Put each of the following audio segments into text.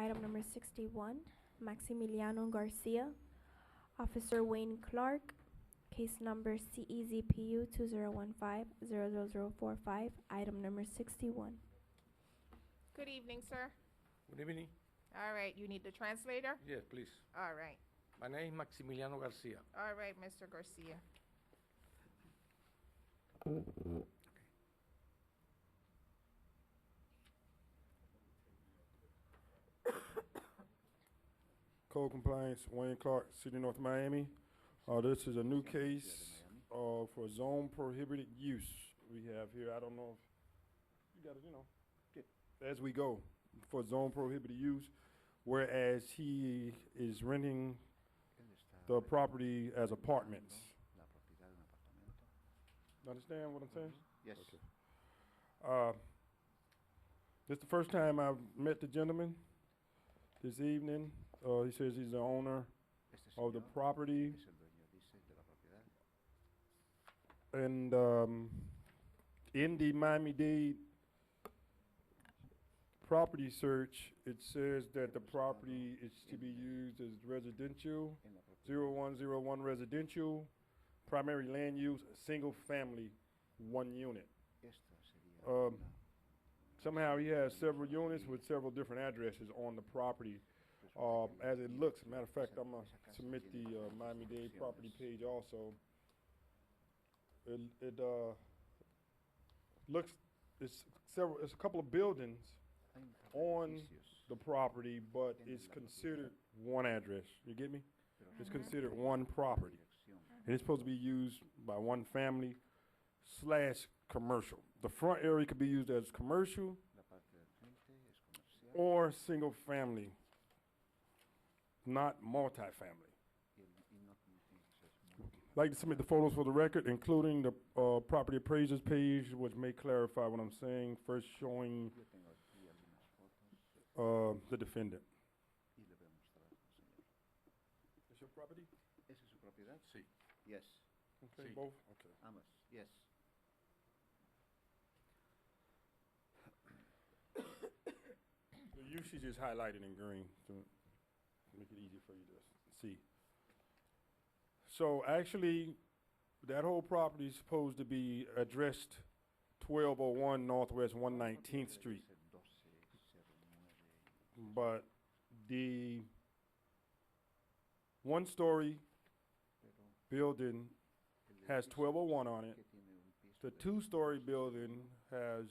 item number 61, Maximiliano Garcia, Officer Wayne Clark, case number CEZPU 2015-00045, item number 61. Good evening, sir. Good evening. All right, you need the translator? Yes, please. All right. My name is Maximiliano Garcia. All right, Mr. Garcia. Code compliance, Wayne Clark, City of North Miami. This is a new case for zone prohibited use we have here. I don't know if you got to, get as we go for zone prohibited use, whereas he is renting the property as apartments. Understand what I'm saying? Yes. Okay. This is the first time I've met the gentleman this evening. He says he's the owner of the property. And in the Miami-Dade property search, it says that the property is to be used as residential, 0101 residential, primary land use, single family, 1 unit. Somehow he has several units with several different addresses on the property. As it looks, matter of fact, I'm gonna submit the Miami-Dade property page also. It looks, it's a couple of buildings on the property, but it's considered one address. You get me? It's considered one property. And it's supposed to be used by one family / commercial. The front area could be used as commercial or single family, not multifamily. I'd like to submit the photos for the record, including the property appraisers page, which may clarify what I'm saying. First showing the defendant. Is your property? ¿Esa es su propiedad? Sí. Yes. Okay, Sí. both? Okay. Ambas. Yes. The usage is highlighted in green to make it easy for you to see. So actually, that whole property is supposed to be addressed 1201 Northwest 119th Street. But the one-story building has 1201 on it. The two-story building has,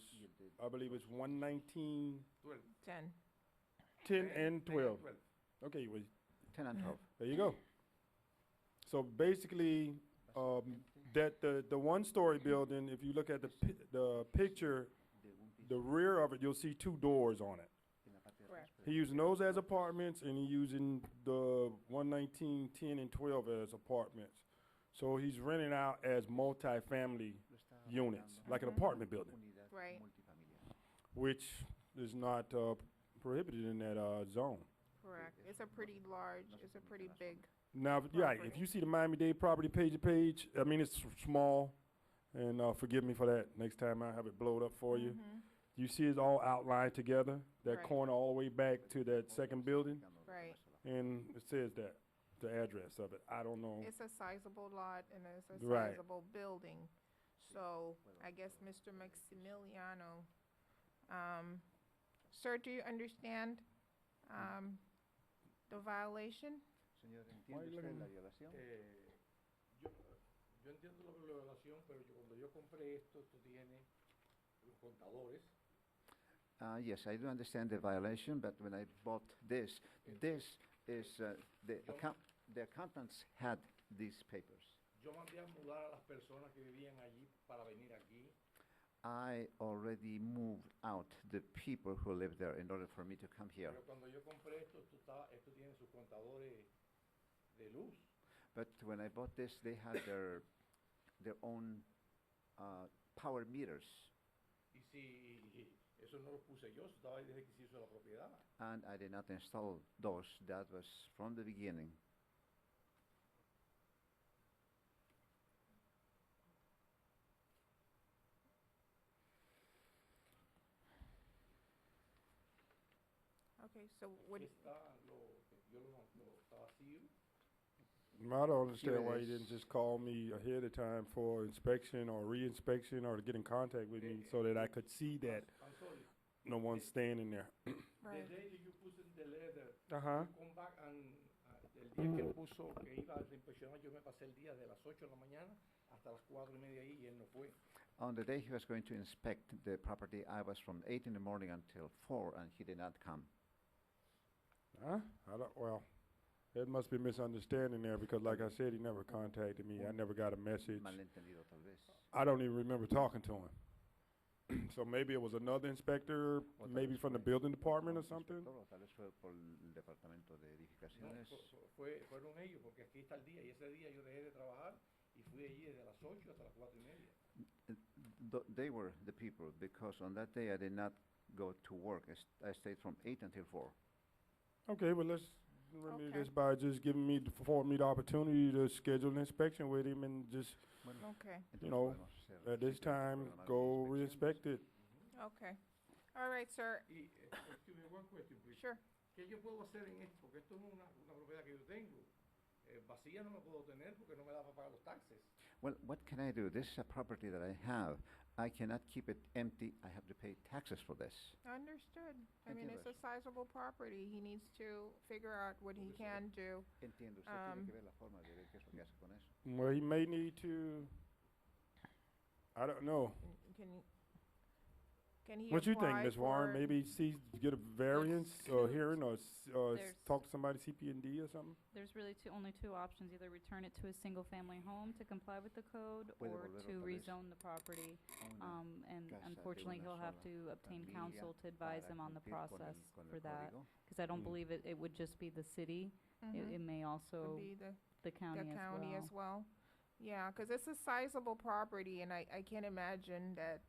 I believe it's 119, 12. 10. 10 and 12. Okay, well, 10 and 12. there you go. So basically, that the one-story building, if you look at the picture, the rear of it, you'll see 2 doors on it. Correct. He using those as apartments, and he's using the 119, 10, and 12 as apartments. So he's renting out as multifamily units, like an apartment building, Right. which is not prohibited in that zone. Correct. It's a pretty large, it's a pretty big. Now, yeah, if you see the Miami-Dade property page, I mean, it's small, and forgive me for that. Next time I have it blowed up for you. You see it's all outlined together, that Right. corner all the way back to that second building, Right. and it says that, the address of it. I don't know. It's a sizable lot and it's a Right. sizable building. So I guess Mr. Maximiliano, sir, do you understand the violation? Señor, Why are you ¿entiende usted looking- la violación? Yo entiendo la violación, pero cuando yo compré esto, esto tiene los contadores. Yes, I do understand the violation, but when I bought this, this is the accountants had these papers. Yo mandé a mudar a las personas que vivían allí para venir aquí. I already moved out the people who live there in order for me to come here. Pero cuando yo compré esto, esto tiene sus contadores de luz. But when I bought this, they had their own power meters, Y si eso no lo puse yo, eso estaba ahí desde que se hizo la propiedad. and I did not install those. That was from the beginning. Ok, Okay, so what, Está vacío. I don't understand it why you is. didn't just call me ahead of time for inspection or re-inspection or to get in contact with me so that I could see that I'm sorry. no one's standing there. right, The day that you put in the letter, Uh-huh. you come back and el día que él puso que iba a inspeccionar, yo me pasé el día de las 8 de la mañana hasta las 4:30 ahí y él no fue. On the day he was going to inspect the property, I was from 8 in the morning until 4, and he did not come. Huh? Well, there must be a misunderstanding there because like I said, he never contacted me. I never got a message. Malentendido, tal vez. I don't even remember talking to him. So maybe it was another inspector, O tal maybe vez from the fue building department or otro something. inspector, o tal vez fue por el departamento de No, edificaciones. fueron ellos, porque aquí está el día y ese día yo dejé de trabajar y fui allí desde las 8 hasta las 4:30. They were the people, because on that day I did not go to work. I stayed from 8 until 4. Okay, well, let's remedy Okay. this by just giving me, affording me the opportunity to schedule an inspection with him and just, Bueno, okay, entonces know, podemos hacer at this cita, time, programar go una inspección. re-inspect it. okay. All right, sir, Y, excuse me, one question, please. sure. ¿Qué yo puedo hacer en esto? Porque esto no es una propiedad que yo tengo. Vacía no me puedo tener porque no me da para pagar los taxes. Well, what can I do? This is a property that I have. I cannot keep it empty. I have to pay taxes for this. Understood. I mean, Entiendo it's a eso. sizable property. He needs to figure out what he can do. Entiendo, usted tiene Um, que ver la forma de ver qué es lo que hace con eso. Well, he may need to, I don't know. Can he What you think, apply Ms. Warren? for- Maybe get a variance or two- hearing or there's- talk to somebody CP&D or something? There's really only two options, either return it to a single-family home to comply with the code, Puede or volverlo to otra vez rezone the property. A una And casa de unfortunately, una he'll have sola to obtain familia counsel to advise para him on the cumplir con el- process con el for that. código. Because I don't Mm. believe it would just be the city, Mhm. it may Could also be the the county as well. Yeah, 'cause it's a sizable property, and I can't imagine that,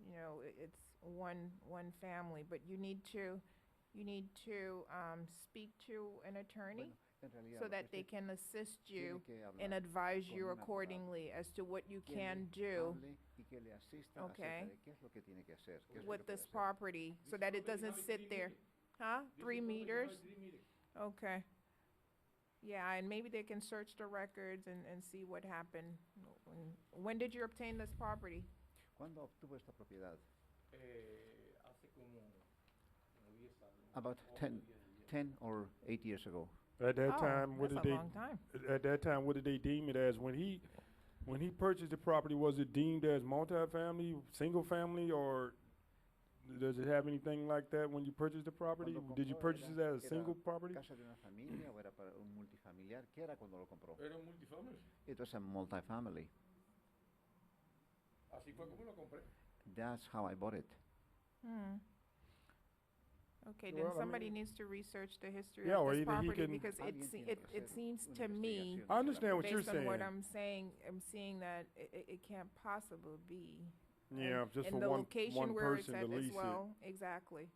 you know, it's one family, but you need to speak to an attorney Bueno, en realidad so lo que that they usted can assist tiene you que hablar and advise con you un abogado, accordingly as to what you quien can le do hable y que le asista Okay. acerca de qué es lo que tiene que hacer, qué es lo with que puede this hacer. property, so that it doesn't sit there. Huh? 3 meters? Okay. Yeah, and maybe they can search the records and see what happened. When did you obtain this property? ¿Cuándo obtuvo esta propiedad? Hace como 10 años. About 10 or 8 years ago. At that Oh, time, what that's did a they, long time. at that time, what did they deem it as? When he purchased the property, was it deemed as multifamily, single family, or does it have anything like that when you purchased the property? Cuando Did you compró, purchase it as a era single property? ¿Casa de una familia o era para un multifamiliar? ¿Qué era cuando lo compró? Era un multifamily. It was a multifamily. Así fue como lo compré. That's how I bought it. Okay, Well, then I somebody mean- needs to research the history Yeah, of or this either he property, can- because Alguien tiene it que hacer seems una to me, investigación I understand what you're based on what saying. I'm saying, I'm seeing that it can't possibly be. Yeah, just for And the one location where it's person at to as lease it. well, exactly.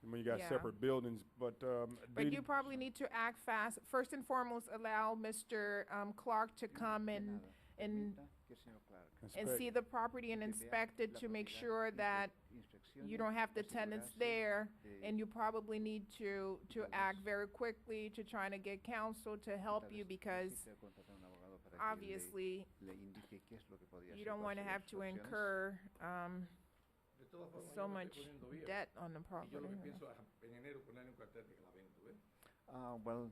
When you got Yeah. separate buildings, but, But did you probably need to act fast. First and foremost, allow Mr. Clark to come De and, nada. and, Permita que el señor Clark and inspect- see the property and que vea inspect it la to make propiedad, sure that inspeccione, you don't have the tenants asegurarse there. de- And you probably need to Tal act vez- very quickly to try to get counsel to help tal you, vez because necesite contratar un abogado para que obviously, le indique qué es lo que podría you hacer don't para wanna hacer have las to opciones. incur, De todas formas, so yo me much estoy poniendo viejo. debt on the Y yo property. lo que pienso es en enero ponerle un cartel de que la vendo, ¿ves? Well,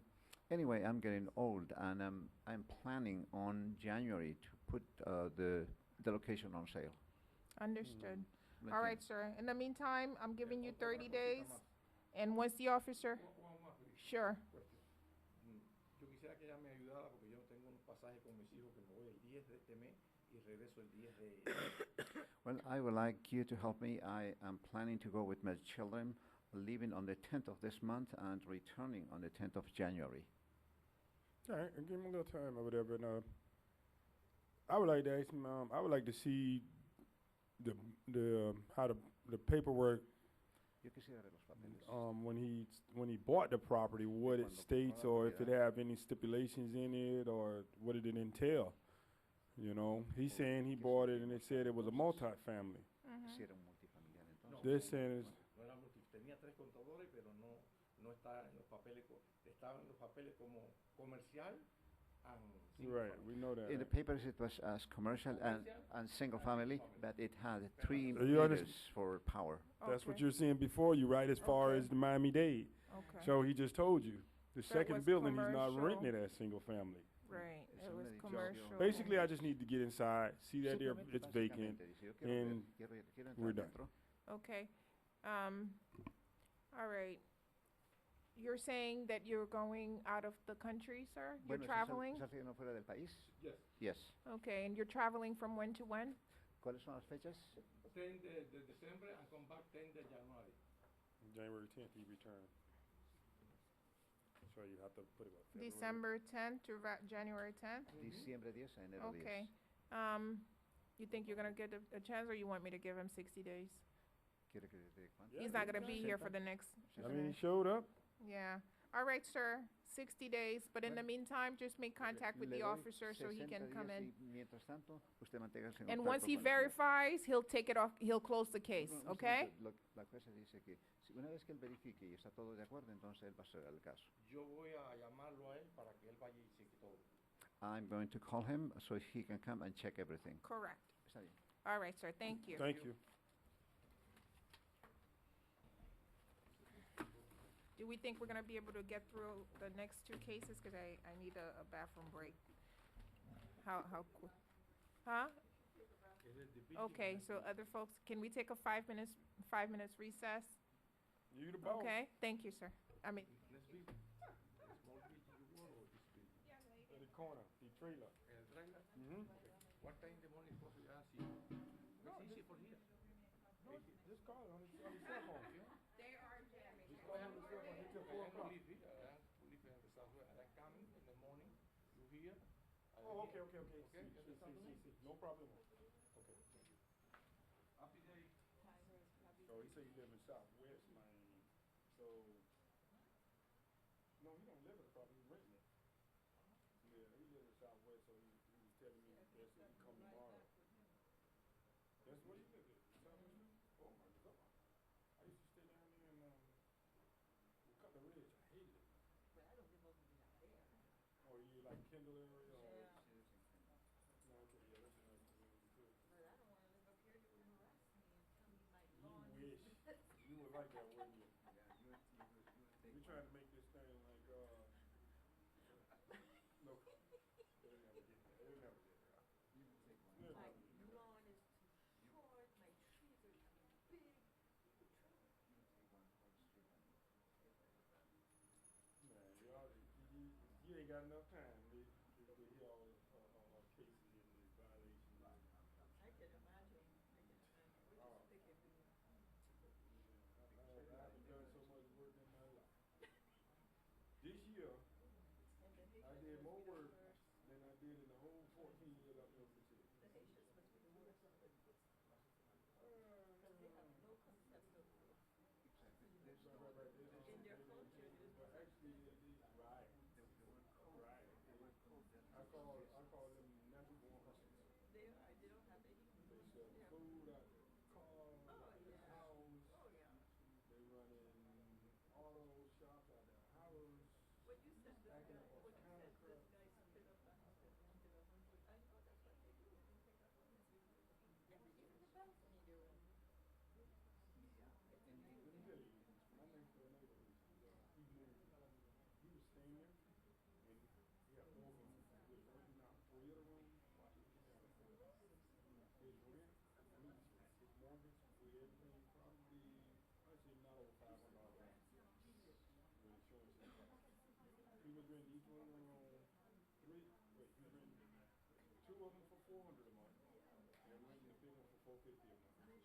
anyway, I'm getting old, and I'm planning on January to put the location on sale. Understood. ¿Me All right, entiende? sir. In the meantime, I'm giving you Otra 30 cosita days. más. And once the officer, One más, please. sure. Question. Yo quisiera que ella me ayudara porque yo tengo unos pasajes con mis hijos que me voy el 10 de este mes y regreso el 10 de... Well, I would like you to help me. I am planning to go with my children, leaving on the 10th of this month and returning on the 10th of January. All right, give him a little time or whatever. And I would like to ask him. I would like to see how the paperwork Yo quisiera ver los papeles. when he bought the property, what it Cuando compró states, la or if it propiedad. have any stipulations in it, or what did it entail. You know, he's saying he bought it and it said it was a multifamily. Mhm. Si era un multifamiliar, entonces. They're saying it's No era multi, tenía 3 contadores, pero no está en los papeles, estaba en los papeles como comercial and Right, single-family. we know that. In the papers, it was as commercial and single family, but it had 3 So you underst- meters for power. That's what Okay, you're seeing before you, right, as far Okay. as the Miami-Dade. okay, So he just told you, the So it was second building, he's not renting commercial. it as single family. right, Es it un was edificio- commercial. Basically, I just need to get inside, see that there, Simplemente, it's vacant, básicamente, dice, yo quiero ver, and quiero we're entrar done. dentro. Okay, all right. You're saying that you're going out of the country, sir? You're Bueno, traveling? ¿estás saliendo fuera del país? Yes, Yes. Okay, and you're traveling from when to when? ¿Cuáles son las fechas? 10 de December and come back 10 de January. January 10th, he returned. So you have to put it, what, February? December 10th to January 10th? Diciembre 10 a enero 10. Okay. You think you're gonna get a chance, or you want me to give him 60 days? ¿Quiere que le dé cuánto? Yeah, He's not you gonna can. be here for the next. I for the mean, he next- showed up. Yeah. All right, sir. 60 days, but in the meantime, just make contact with Le the doy officer so he 60 can come días in. y mientras tanto, usted manténgase en And contacto once he con el señor. verifies, he'll take it off, he'll close the case, Un okay? segundo, la cosa dice que si una vez que él verifique y está todo de acuerdo, entonces él va a cerrar el caso. Yo voy a llamarlo a él para que él vaya y cheque todo. I'm going to call him so he can come and check everything. Correct. Está bien. All right, sir. Thank you. Thank you. Do we think we're gonna be able to get through the next 2 cases? Cause I need a bathroom break. How quick? Huh? Okay, so other folks, can we take a 5 minutes recess? You the boss. Okay, thank you, sir. I mean, Next week, the small beach you want or this beach? At the corner, the trailer. El trailer? Mm-hmm. What time in the morning for you? Ah, sí. It's easy for here. No, just call it on his cell phone. they are jamming. Just call him on his cell phone, hit till 4 I o'clock. live here. I live in the southwest. I come in the morning. You here? I Oh, here. okay. Okay, See, you understand me? see. No problem. Okay. Happy day. So he said he live in Southwest Miami. So, no, he don't live in the property, he's renting it. Yeah, he live in Southwest, so he was telling me that he come tomorrow. That's what he live in, Southwest? Oh my God. I used to stay down there in, Cutler Ridge, I hated it. But I don't live over there. Oh, you like Kendall area or? Yeah. No, okay, yeah, that's a nice community too. But I don't wanna live up here, you would harass me and tell me my You lawn. wish, you would like that, wouldn't you? We trying to make this thing like, no, it'll never get there, it'll never get there. It'll My never get there. lawn is too short, my trees are too big. Man, y'all, you ain't got enough time to hear all cases and the violations. I can imagine, We're Oh. just picking. I haven't done so much work in my life. This year, And the I did more work than I did in the whole 14 years I've been with you. The Haitians must be the worst. Because they have no concept of, Right. in their culture, there's Well, actually, right. Right. I call them natural born hustlers. they don't have any. They sell food out their car, out their house. Oh, yeah. They run in auto shops out their house. When you said this Stacking guy, up on when you said concrete. this guy split up a house and wanted 100, I know that's what they do. They take a house. Even the balcony they run. Let me tell you, my next door neighbor, he moved, he was staying there, and he had 4 rooms. He was renting out 3 of the rooms. His rent, his mortgage, with everything, probably, I'd say not over $500 a month. With insurance and stuff. He was renting each one of them on he was renting 2 of them for $400 a month, and renting the big one for $450 a month.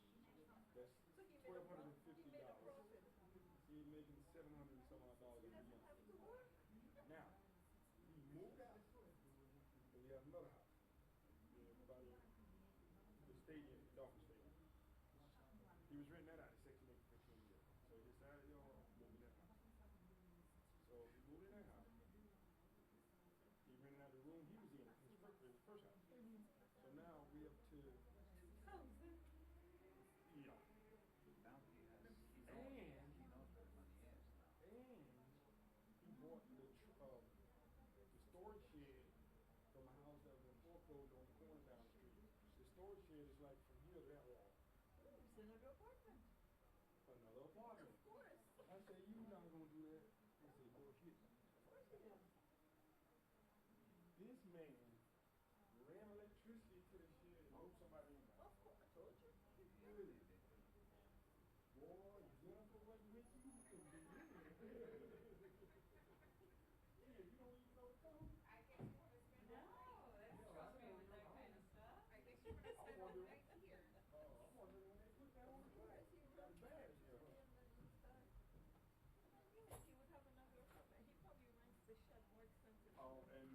That's $1,250. He's making $700 and some odd dollars a month. Now, he moved out, but he has another house. By the stadium, the Dolphin Stadium. He was renting that out at Section 8 for 15 years. So he decided, I'm moving that house. So he moved in that house. He rented out the room he was in his first house. So now we up to, yeah. And road on the corner down the street. The storage shed is like from here to that wall. It's another apartment. Another apartment. Of course. I say, you not gonna do that. He said, bullshit. Of course it is. This man ran electricity to the shed and moved somebody in. Of course, I told you. Really? Boy, Jennifer wasn't with you. You couldn't be in there. Yeah, you don't even know the code. No, that's trust me with that kind of stuff. I think she would have I'm said wondering, right here. I'm wondering when they put that on the glass. Got a badge there, huh? He would have another apartment. He probably rents the shed more expensive. Oh, and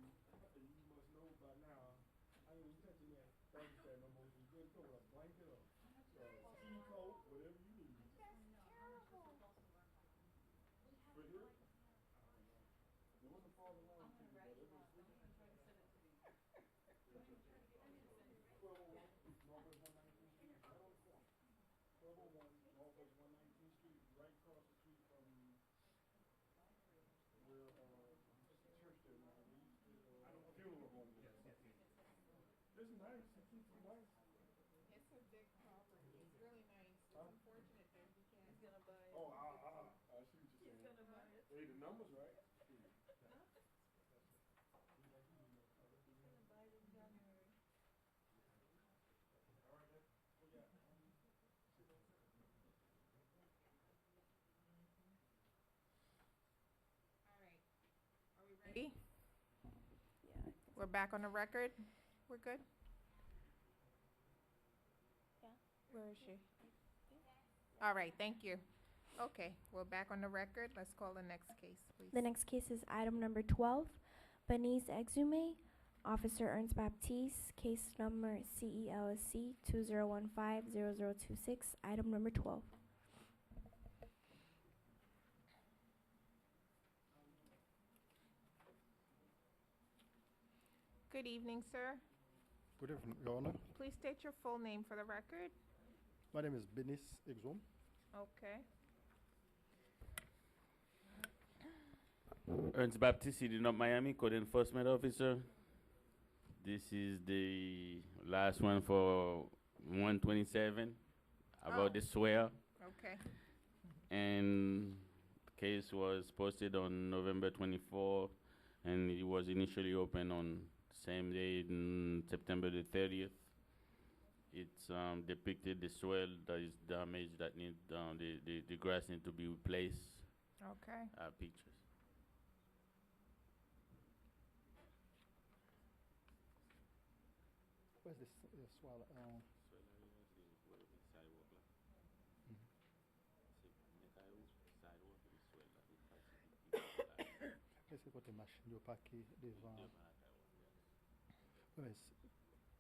you must know by now, I ain't touching that thermostat no more. You good throw a blanket or tea coat, whatever you need. But here, I don't know. There wasn't far along to you, but it was. 1201 Northwest 119th Street, right on the corner. 1201 Northwest 119th Street, right across the street from where, what's the church there now? We used to, funeral home there. It's nice, it keeps it nice. It's a big property. It's really nice. It's Huh? unfortunate that he can't. He's gonna buy it. Oh, I see what you're He's saying. gonna buy it. Hey, the numbers right? He's gonna buy it in January. All right, then. What you got? All right. Are we ready? Yeah. We're back on the record? We're good? Yeah. Where is she? All right, thank you. Okay, we're back on the record. Let's call the next case, please. The next case is item number 12, Benice Exume, Officer Ernst Baptiste, case number CELSC 2015-0026, item number 12. Good evening, sir. Good evening, Your Honor. Please state your full name for the record. My name is Benice Exum. Okay. Ernst Baptiste, City of Miami, Code Enforcement Officer. This is the last one for 127 about Oh. the swear. Okay. And the case was posted on November 24, and it was initially opened on same day, September the 30th. It's depicted the soil that is damaged, that need the grass need to be replaced. Okay. Pictures. Where's this swallow? Est-ce que côté machine, il y a pas qui devant. Oui, mais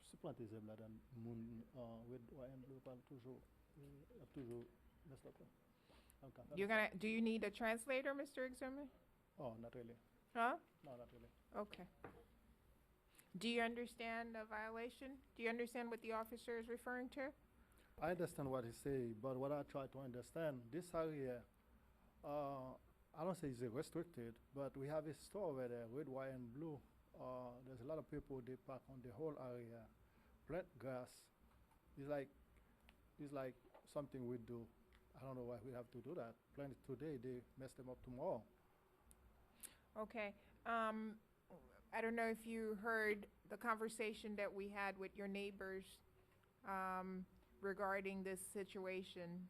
c'est pour tes zèbres là-dedans, moun, red, white and blue, parle toujours, toujours, laisse-le pas. Do you need a translator, Mr. Exume? Oh, not really. Huh? No, not really. Okay. Do you understand the violation? Do you understand what the officer is referring to? I understand what he say, but what I try to understand, this area, I don't say it's restricted, but we have a store over there, red, white, and blue. There's a lot of people, they park on the whole area, plant grass. It's like something we do. I don't know why we have to do that. Plant it today, they mess them up tomorrow. Okay. I don't know if you heard the conversation that we had with your neighbors regarding this situation.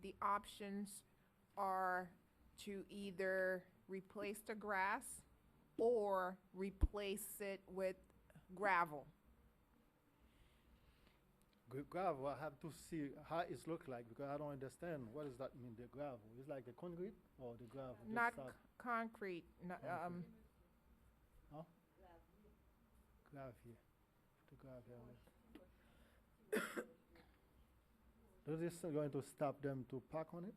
The options are to either replace the grass or replace it with gravel. Gravel, I have to see how it look like because I don't understand what does that mean, the gravel. It's like the concrete or the gravel? just Not start- concrete, no, Concrete. Gravel. The gravel. Is this going to stop them to park on it?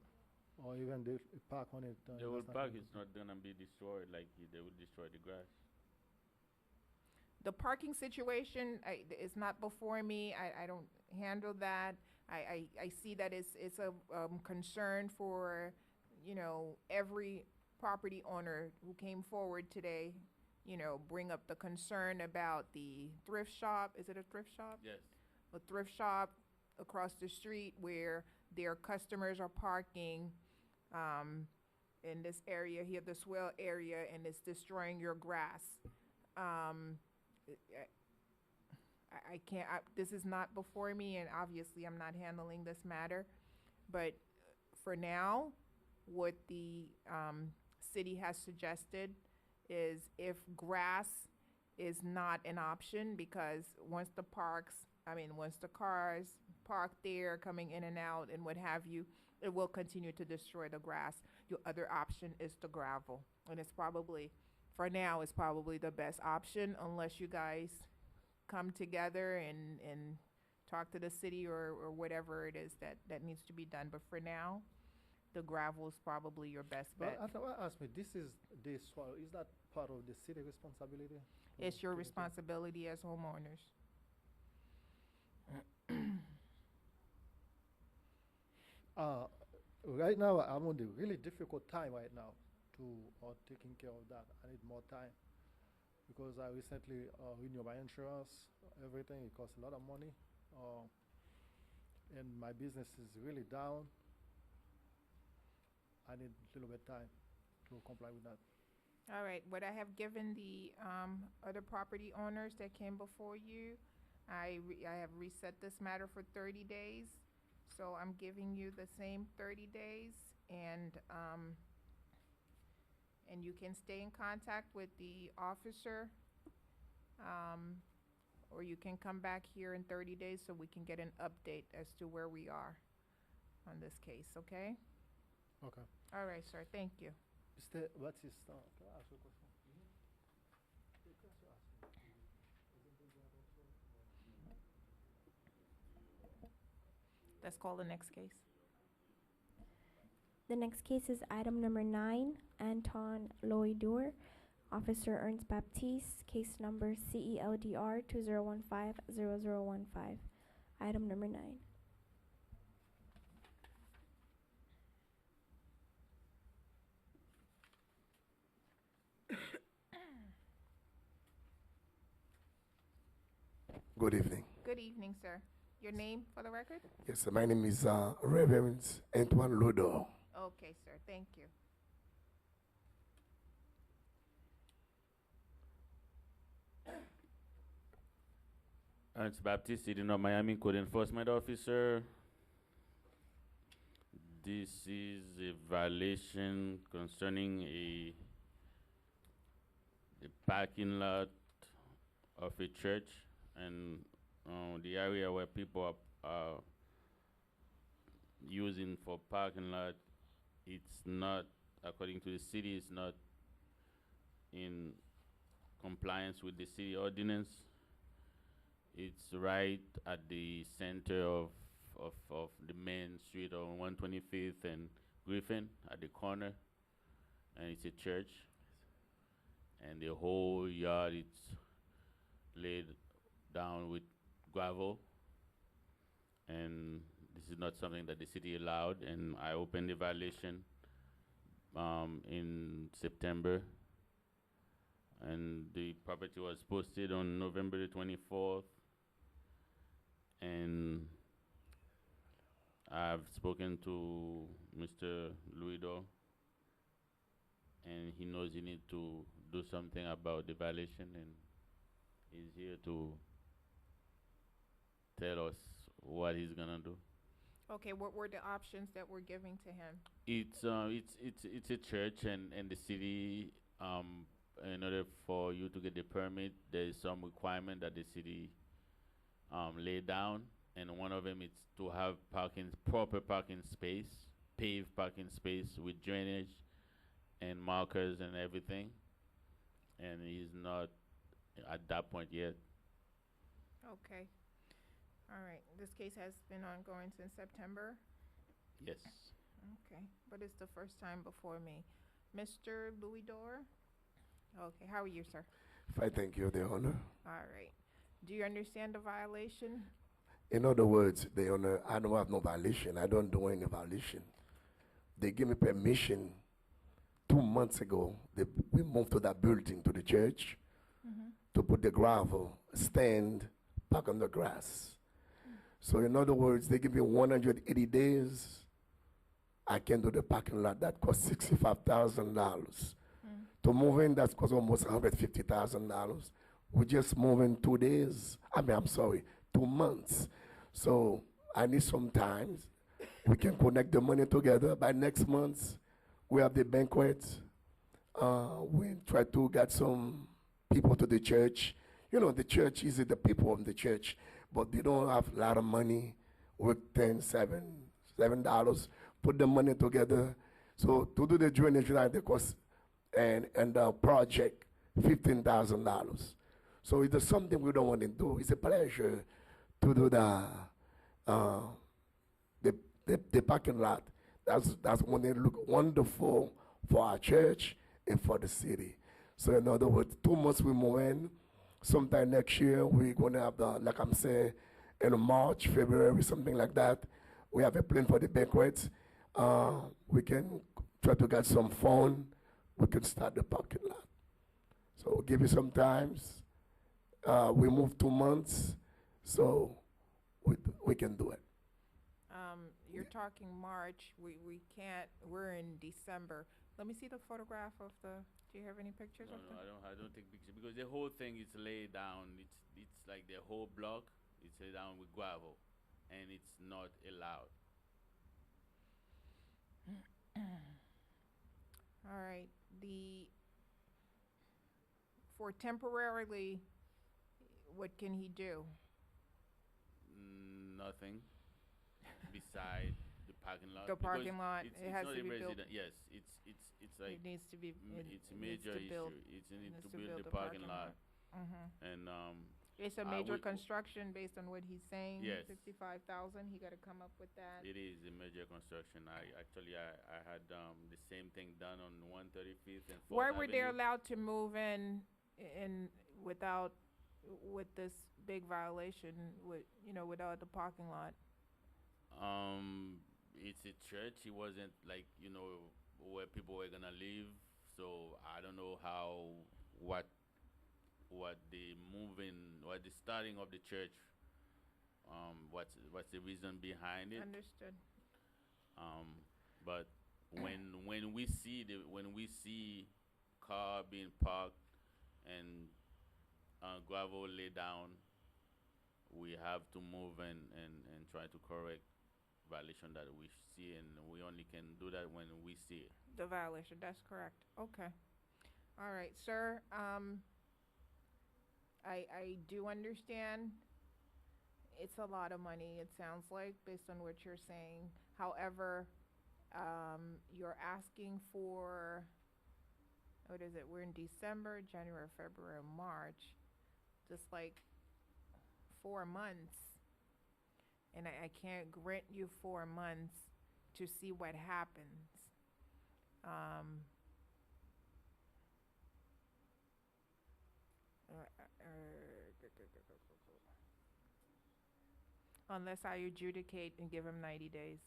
Or even they park on it? The whole that's not park going is not gonna be destroyed like they will destroy the grass. The parking situation is not before me. I don't handle that. I see that it's a concern for, every property owner who came forward today, bring up the concern about the thrift shop. Is it a thrift shop? Yes. A thrift shop across the street where their customers are parking in this area here, the swell area, and it's destroying your grass. I can't, this is not before me, and obviously I'm not handling this matter. But for now, what the city has suggested is if grass is not an option, because once the cars park there, coming in and out and what have you, it will continue to destroy the grass. Your other option is the gravel. And it's probably, for now, it's probably the best option unless you guys come together and talk to the city or whatever it is that needs to be done. But for now, the gravel is probably your best But bet. I thought, ask me, this is the soil, is that part of the city responsibility? It's your Okay. responsibility as homeowners. Right now, I'm on the really difficult time right now to taking care of that. I need more time because I recently renewed my insurance, everything. It costs a lot of money, and my business is really down. I need a little bit time to comply with that. All right, what I have given the other property owners that came before you, I have reset this matter for 30 days. So I'm giving you the same 30 days, and you can stay in contact with the officer, or you can come back here in 30 days so we can get an update as to where we are on this case, okay? Okay. All right, sir, thank you. Mr. Baptiste, can I ask you a question? Let's call the next case. The next case is item number 9, Anton Loidour, Officer Ernst Baptiste, case number CELDR 2015-0015. Item number 9. Good evening. Good evening, sir. Your name for the record? Yes, my name is Reverend Antoine Lodo. Okay, sir, thank you. Ernst Baptiste, City of Miami Code Enforcement Officer. This is a violation concerning a parking lot of a church, and the area where people are using for parking lot, it's not, according to the city, it's not in compliance with the city ordinance. It's right at the center of the main street on 125th and Griffin, at the corner, and it's a church. And the whole yard, it's laid down with gravel, and this is not something that the city allowed. And I opened the violation in September, and the property was posted on November the 24th. And I've spoken to Mr. Luido, and he knows he needs to do something about the violation, and he's here to tell us what he's gonna do. Okay, what were the options that we're giving to him? It's a church, and the city, in order for you to get the permit, there is some requirement that the city lay down, and one of them is to have proper parking space, paved parking space with drainage and markers and everything, and he's not at that point yet. Okay. All right, this case has been ongoing since September? Yes. Okay, but it's the first time before me. Mr. Louis Dore? Okay, how are you, sir? Fine, thank you, the honor. All right. Do you understand the violation? In other words, the honor, I don't have no violation. I don't do any violation. They give me permission to 2 months ago, we moved to that building, to the church, to put the gravel, stand, park on the grass. So in other words, they give me 180 days. I can do the parking lot. That costs $65,000. To move in, that costs almost $150,000. We just move in 2 days. I'm sorry, 2 months. So I need some time. We can connect the money together. By next month, we have the banquet. We try to get some people to the church. You know, the church is the people of the church, but they don't have a lot of money. Work $7. Put the money together. So to do the drainage line, the cost and the project $15,000. So it's something we don't want to do. It's a pleasure to do the parking lot. That's when they look wonderful for our church and for the city. So in other words, 2 months we move in. Sometime next year we're gonna have like I'm saying, in March, February, something like that. We have a plan for the banquet. We can try to get some phone. We can start the parking lot. So give you some times. We move 2 months, so we can do it. You're talking March, we can't, we're in December. Let me see the photograph of do you have any pictures No, of I don't take pictures because the whole thing is laid down. It's like the whole block. It's laid down with gravel, and it's not allowed. All right, for temporarily, what can he do? Nothing beside the parking lot. The because parking lot, it's it has not to a be built. resident. Yes, it's like It needs to be, it's a it needs major to build. issue. It's need needs to build the parking lot, and It's a major we- construction based on what he's saying. Yes. 65,000. He got to come up with that. it is a major construction. I had the same thing done on 135th and 4th Why were they Avenue. allowed to move in with this big violation without the parking lot? It's a church. It wasn't like where people were gonna live. So I don't know what the starting of the church. What's the reason behind it? Understood. But when we see car being parked and gravel laid down, we have to move and try to correct violation that we see, and we only can do that when we see it. The violation, that's correct. Okay. All right, sir. I do understand it's a lot of money, it sounds like, based on what you're saying. However, you're asking for, what is it? We're in December, January, February, March, just like 4 months. And I can't grant you 4 months to see what happens. Unless I adjudicate and give him 90 days.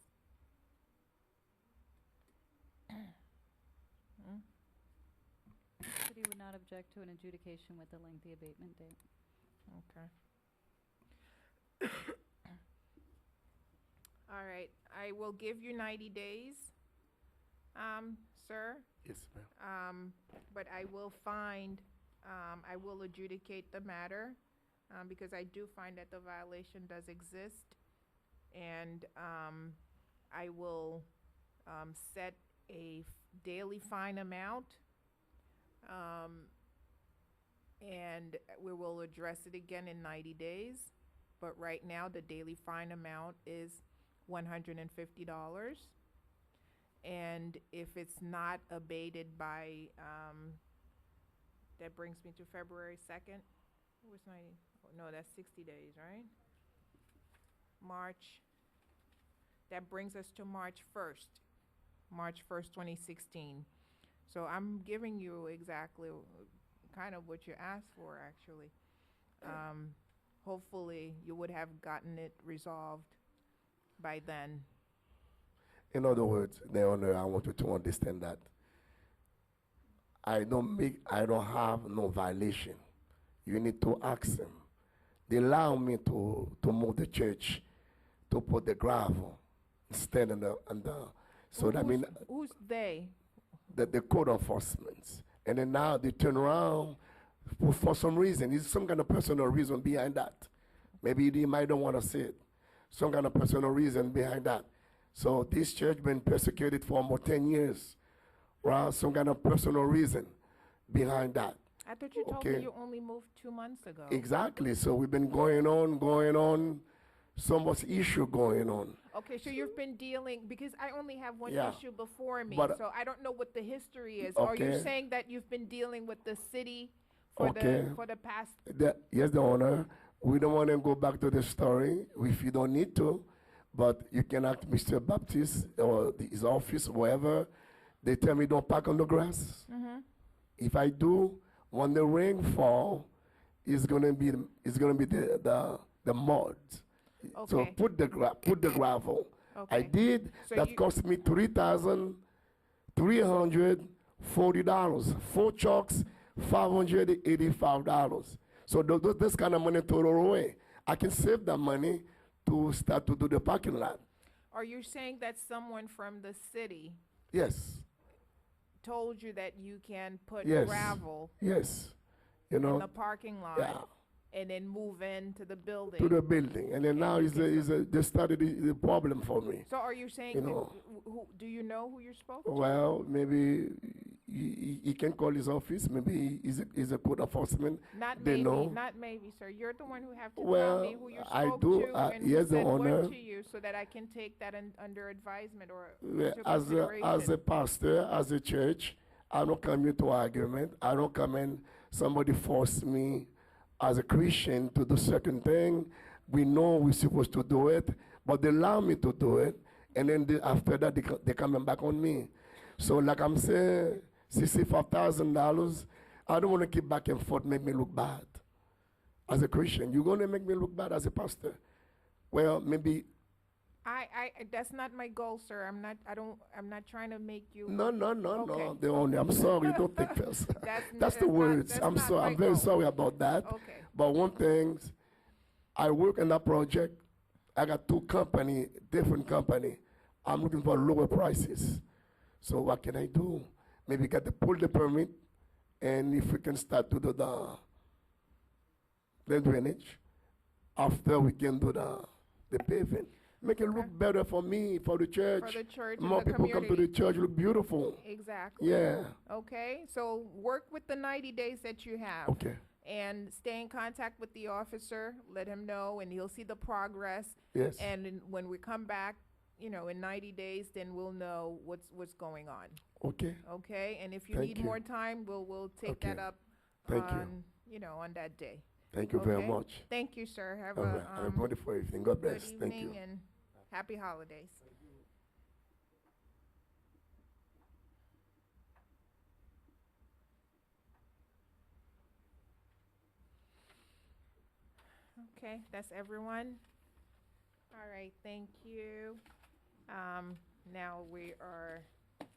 City would not object to an adjudication with a lengthy abatement date. Okay. All right, I will give you 90 days, sir. Yes, ma'am. But I will I will adjudicate the matter, because I do find that the violation does exist. And, I will, set a daily fine amount. And we will address it again in 90 days. But right now, the daily fine amount is $150. And if it's not abated by, that brings me to February 2nd. What's 90? Oh, no, that's 60 days, right? March. That brings us to March 1st. March 1st, 2016. So I'm giving you exactly kind of what you asked for, actually. Hopefully, you would have gotten it resolved by then. In other words, the owner, I want you to understand that I don't have no violation. You need to ask them. They allow me to move the church, to put the gravel instead so that means Who's they? the code enforcement. And then now they turn around for some reason. It's some kind of personal reason behind that. Maybe they might don't want to say it. Some kind of personal reason behind that. So this church been persecuted for almost 10 years. Right? Some kind of personal reason behind that. I thought you told me you only moved 2 months ago. Exactly. So we've been going on, so much issue going on. Okay, so you've been dealing, because I only have one Yeah. issue before me, But, so I don't know what the history is. Are you okay. saying that you've been dealing with the city for Okay. the past? Yes, the owner. We don't want to go back to the story if you don't need to, but you can ask Mr. Baptist or his office, wherever. They tell me don't park on the grass. If I do, when the rain fall, it's gonna be the mud. So Okay. put the gravel. I Okay. did. So That you- cost me $3,340. 4 trucks, $585. So this kind of money thrown away. I can save that money to start to do the parking lot. Are you saying that someone from the city Yes, told you that you can put Yes. gravel yes. You in know, the parking lot yeah, and then move into the building? to the building. And then now they started the problem for me. So are you saying, You know. do you know who you spoke to? Well, maybe he can call his office. Maybe he's a code enforcement. Not They maybe, know. not maybe, sir. You're the one who have to tell Well, me who you I spoke do, to and yes, who the said owner. what to you, so that I can take that under advisement or Well, into as a consideration. pastor, as a church, I don't come into argument. I don't come in, somebody force me as a Christian to do certain thing. We know we're supposed to do it, but they allow me to do it. And then after that, they coming back on me. So like I'm saying, $65,000, I don't want to keep back and forth, make me look bad. As a Christian, you're going to make me look bad as a pastor. Well, maybe That's not my goal, sir. I'm not trying to make you. No. Okay. The only, I'm sorry, don't take offense. That's That's the not- words. that's I'm not sorry. my I'm very goal. sorry about that. Okay. But one thing, I work in that project. I got 2 company, different company. I'm looking for lower prices. So what can I do? Maybe get to pull the permit, and if we can start to do the drainage, after we can do the paving. Make it look better for me, for the church. For the church and More the people come to the community. church, look beautiful. Exactly. Yeah. Okay, so work with the 90 days that you have. Okay. And stay in contact with the officer, let him know, and he'll see the progress. Yes. And when we come back, in 90 days, then we'll know what's going on. Okay. Okay, and if you Thank need you. more time, we'll take that Okay. up Thank you. on that day. Thank you very Okay? much. Thank you, sir. Have All right. Have a wonderful evening. God good bless. Thank you. evening and happy holidays. Okay, that's everyone. All right, thank you. Now we're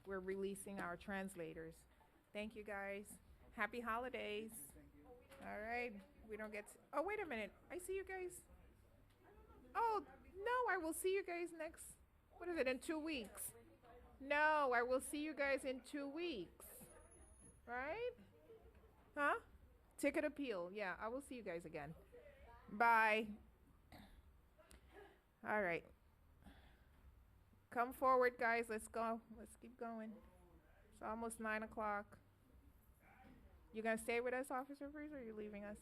releasing our translators. Thank you, guys. Happy holidays. All right, we don't get, oh, wait a minute. I see you guys. Oh, no, I will see you guys next, what is it, in 2 weeks? No, I will see you guys in 2 weeks. Right? Huh? Ticket appeal. Yeah, I will see you guys again. Bye. All right. Come forward, guys. Let's go. Let's keep going. It's almost 9 o'clock. You gonna stay with us, Officer Freeze, or are you leaving us?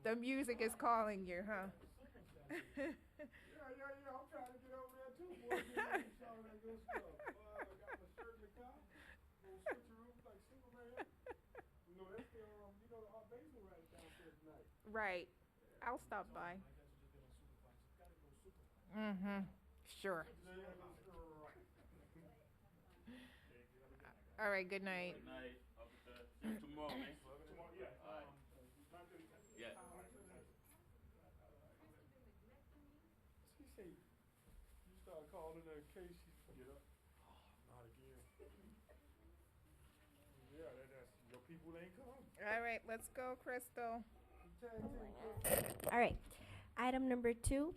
The music is calling you, huh? Yeah, I'm trying to get over there too, boy. Get all that good stuff. Got my shirt in the car. Gonna switch your room like Superman. That's the, our basement right downstairs tonight. Right. I'll stop by. Mm-hmm. Sure. All right, good night. Good night, officer. See you tomorrow, man. Yeah. She said, you start calling her in case she forget up. Oh, not again. People ain't come. All right, let's go, Crystal. All right. Item number 2,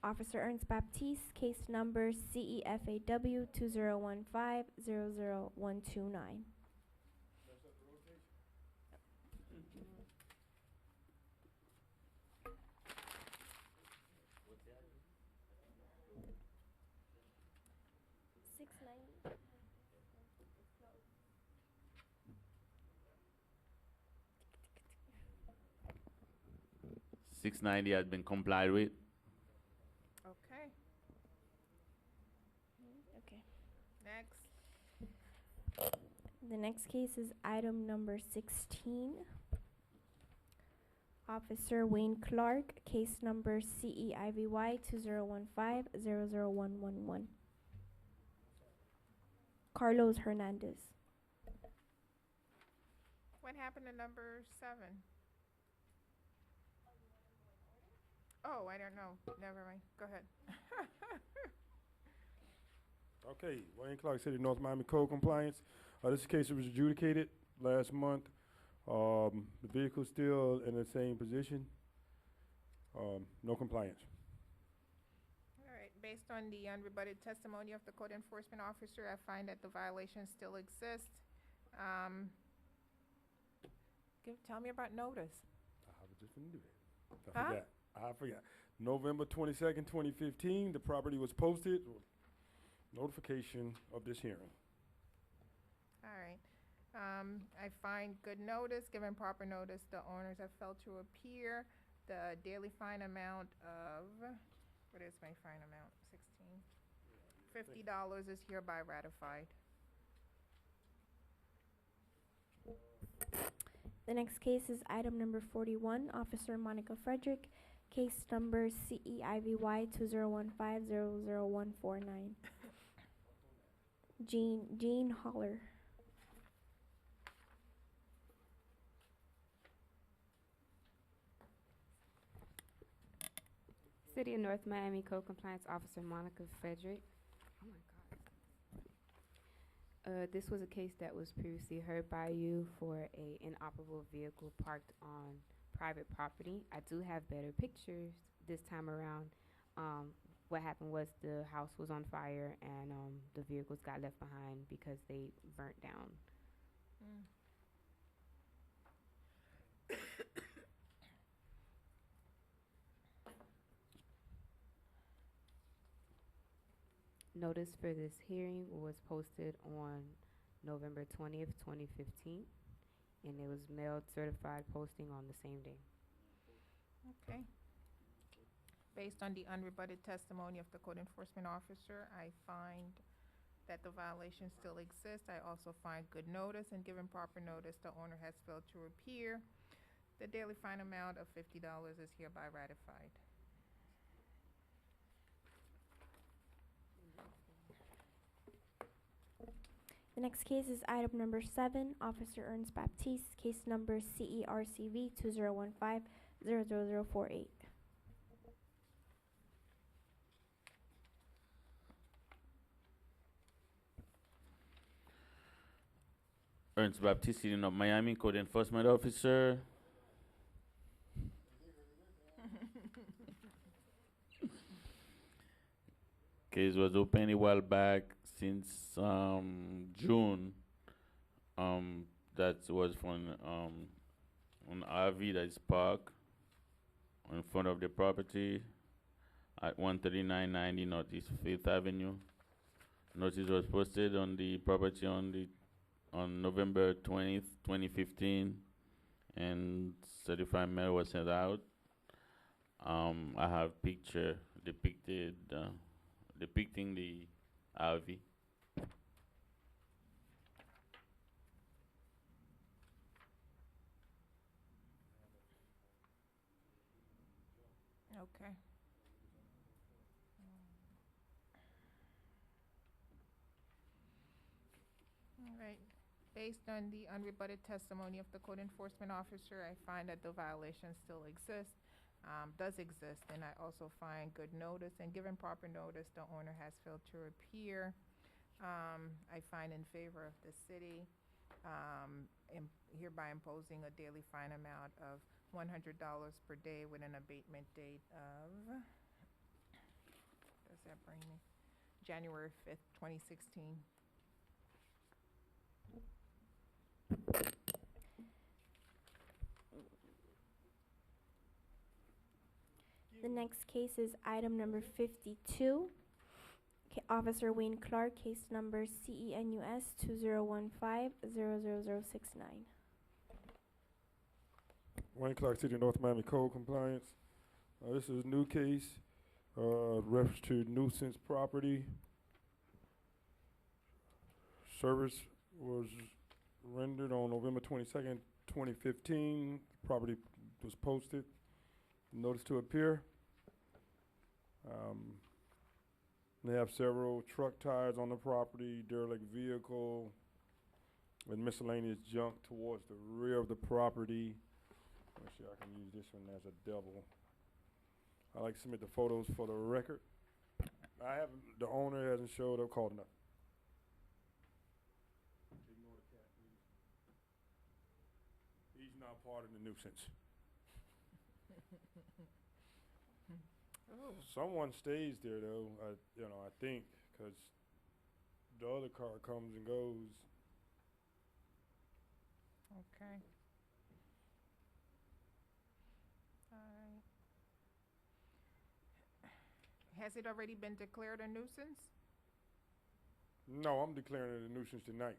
Officer Ernst Baptiste, case number CEFAW 2015-00129. Mess up the rotation. 690. 690 has been complied with. Okay, Okay. next. The next case is item number 16. Officer Wayne Clark, case number CEIVY 2015-00111. Carlos Hernandez. What happened to number 7? Oh, I don't know. Never mind. Go ahead. Okay, Wayne Clark, City of North Miami Code Compliance. This case was adjudicated last month. The vehicle's still in the same position. No compliance. All right, based on the unrebutted testimony of the code enforcement officer, I find that the violation still exists. Tell me about notice. I was just gonna do that. Huh? I forgot. November 22nd, 2015, the property was posted. Notification of this hearing. All right. I find good notice, given proper notice, the owners have failed to appear. The daily fine amount of, what is my fine amount? $50 is hereby ratified. The next case is item number 41, Officer Monica Frederick, case number CEIVY 2015-00149. Jean Holler. City of North Miami Code Compliance Officer Monica Frederick. Oh my God. This was a case that was previously heard by you for a inoperable vehicle parked on private property. I do have better pictures this time around. What happened was the house was on fire and the vehicles got left behind because they burnt down. Notice for this hearing was posted on November 20th, 2015, and it was mailed certified posting on the same day. Okay. Based on the unrebutted testimony of the code enforcement officer, I find that the violation still exists. I also find good notice, and given proper notice, the owner has failed to appear. The daily fine amount of $50 is hereby ratified. The next case is item number 7, Officer Ernst Baptiste, case number CERCV 2015-00048. Ernst Baptiste, City of Miami Code Enforcement Officer. Case was open a while back since June. That was from an RV that is parked in front of the property at 13990 Northeast 5th Avenue. Notice was posted on the property on November 20th, 2015, and certified mail was sent out. I have picture depicting the RV. Okay. All right. Based on the unrebutted testimony of the code enforcement officer, I find that the violation still exists, does exist, and I also find good notice, and given proper notice, the owner has failed to appear. I find in favor of the city. hereby imposing a daily fine amount of $100 per day with an abatement date of, does that bring me? January 5th, 2016. The next case is item number 52. Officer Wayne Clark, case number CENUS 2015-00069. Wayne Clark, City of North Miami Code Compliance. This is a new case, reference to nuisance property. Service was rendered on November 22nd, 2015. Property was posted. Notice to appear. They have several truck tires on the property, derelict vehicle, and miscellaneous junk towards the rear of the property. Let's see, I can use this one as a double. I like to submit the photos for the record. The owner hasn't showed up, called enough. Ignore the cat, please. He's not part of the nuisance. Oh. Someone stays there though, I think, because the other car comes and goes. Okay. Alright. Has it already been declared a nuisance? No, I'm declaring it a nuisance tonight.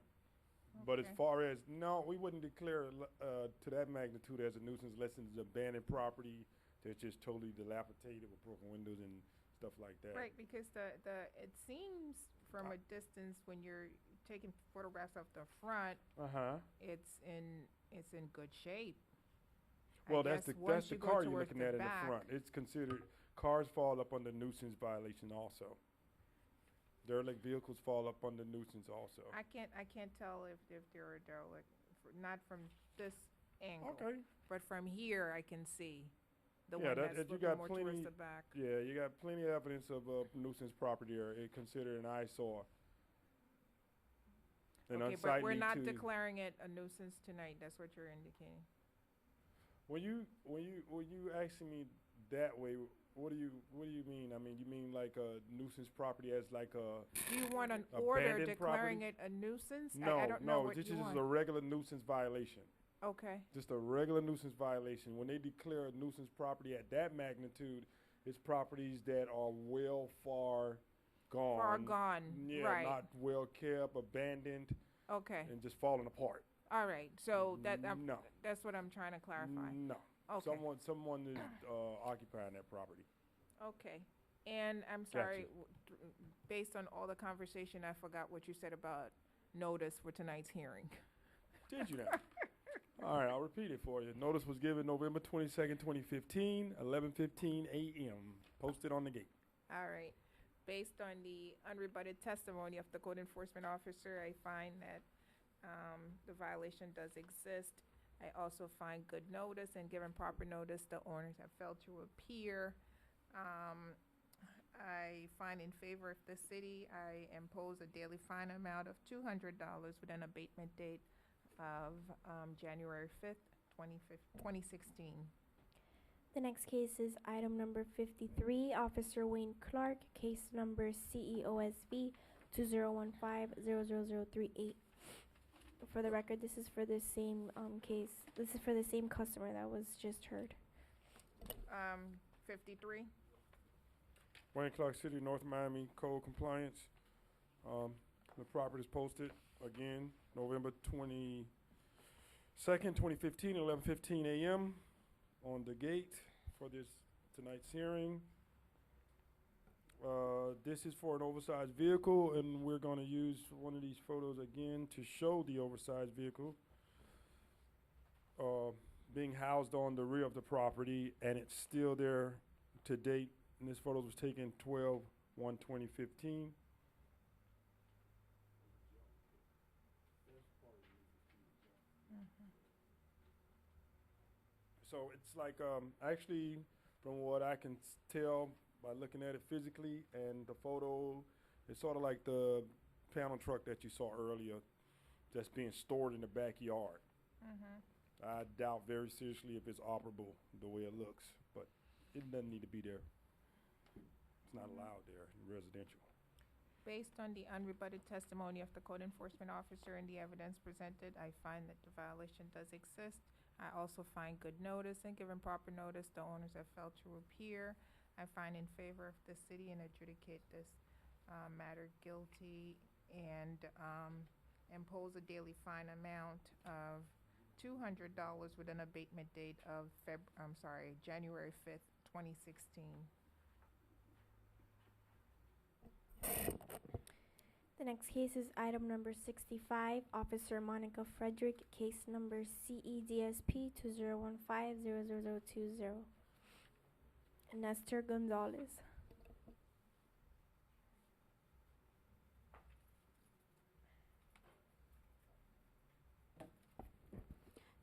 But as Okay. far as, no, we wouldn't declare it to that magnitude as a nuisance unless it's abandoned property that's just totally dilapidated with broken windows and stuff like that. Right, because it seems from a distance when you're taking photographs of the front, Uh-huh. it's in good shape. I Well, that's guess the once you go car you're towards looking at in the back- front. It's considered, cars fall up under nuisance violation also. Derelict vehicles fall up under nuisance also. I can't tell if they're a derelict, not from this angle. Okay. But from here, I can see the Yeah, one that- that's you looking got more plenty- towards the back. Yeah, you got plenty of evidence of nuisance property there. It's considered an eyesore. And Okay, but we're unsightly not to- declaring it a nuisance tonight, that's what you're indicating. When you asking me that way, what do you mean? I mean, you mean like a nuisance property as like a Do you want an order abandoned declaring property? it a nuisance? No, I don't know no, what this you is just want. a regular nuisance violation. Okay, Just a regular nuisance violation. When they declare a nuisance property at that magnitude, it's properties that are far gone. far gone, Yeah, right, not well kept, abandoned, okay, and just falling apart. all right, so No. that's what I'm trying to clarify. No. Okay, Someone is occupying that property. okay, and I'm sorry, based on all the conversation, I forgot what you said about notice for tonight's hearing. Did you now? All right, I'll repeat it for you. Notice was given November 22nd, 2015, 11:15 a.m. Posted on the gate. All right. Based on the unrebutted testimony of the code enforcement officer, I find that the violation does exist. I also find good notice, and given proper notice, the owners have failed to appear. I find in favor of the city, I impose a daily fine amount of $200 with an abatement date of January 5th, 2016. The next case is item number 53. Officer Wayne Clark, case number CEOSV 2015-00038. For the record, this is for the same case. This is for the same customer that was just heard. 53. Wayne Clark City, North Miami Code Compliance. The property is posted again, November 22nd, 2015, 11:15 a.m. on the gate for tonight's hearing. This is for an oversized vehicle, and we're going to use one of these photos again to show the oversized vehicle being housed on the rear of the property, and it's still there to date. And this photo was taken 12/1/2015. So it's like, actually, from what I can tell by looking at it physically and the photo, it's sort of like the panel truck that you saw earlier. that's being stored in the backyard. Mm-hmm. I doubt very seriously if it's operable the way it looks, but it doesn't need to be there. It's not allowed there in residential. Based on the unrebutted testimony of the code enforcement officer and the evidence presented, I find that the violation does exist. I also find good notice, and given proper notice, the owners have failed to appear. I find in favor of the city and adjudicate this matter guilty and impose a daily fine amount of $200 with an abatement date of January 5th, 2016. The next case is item number 65, Officer Monica Frederick, case number CEDSP 2015-00020. Nestor Gonzalez.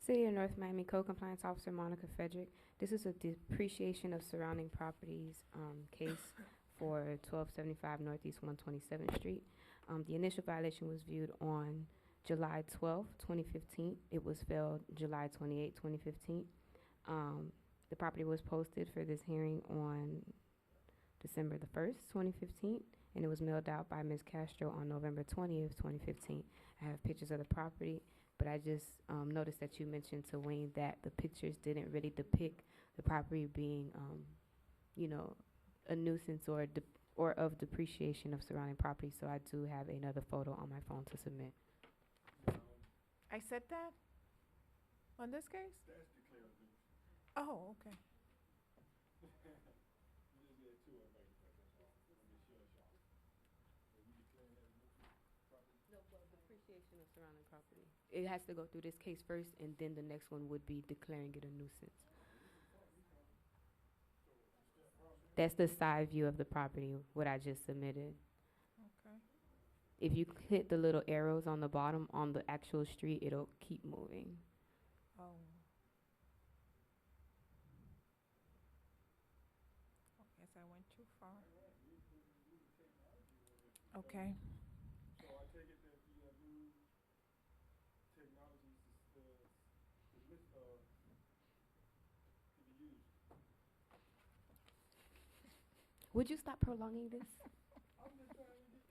City of North Miami Code Compliance Officer Monica Frederick. This is a depreciation of surrounding properties case for 1275 Northeast 127th Street. The initial violation was viewed on July 12, 2015. It was filed July 28, 2015. The property was posted for this hearing on December the 1st, 2015, and it was mailed out by Ms. Castro on November 20th, 2015. I have pictures of the property, but I just noticed that you mentioned to Wayne that the pictures didn't really depict the property being, you know, a nuisance or of depreciation of surrounding property, so I do have another photo on my phone to submit. I said that? On this case? That's declarative. Oh, okay. No, well, depreciation of surrounding property. It has to go through this case first, and then the next one would be declaring it a nuisance. That's the side view of the property, what I just submitted. Okay. If you hit the little arrows on the bottom on the actual street, it'll keep moving. Oh. I guess I went too far. Okay. So I take it that you have new technologies to be used. Would you stop prolonging this? I'm just trying to get